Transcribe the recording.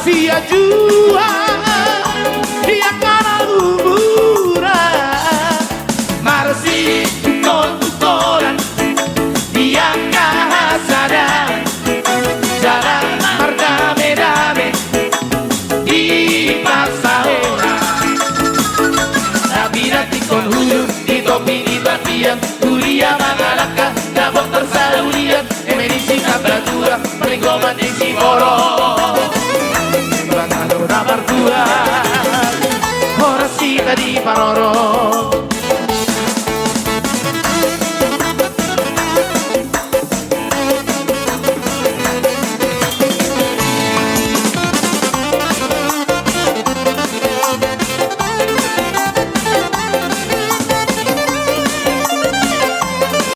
sia jua dia kana umura marsi kontukoran dia kahasadan jalan mardame-dame di pasahora nabirati kon hulu di topi di batian kuliah mangalaka gabok tersalulian medicina bradura prengoman di simoro Martua, ora si di paroro.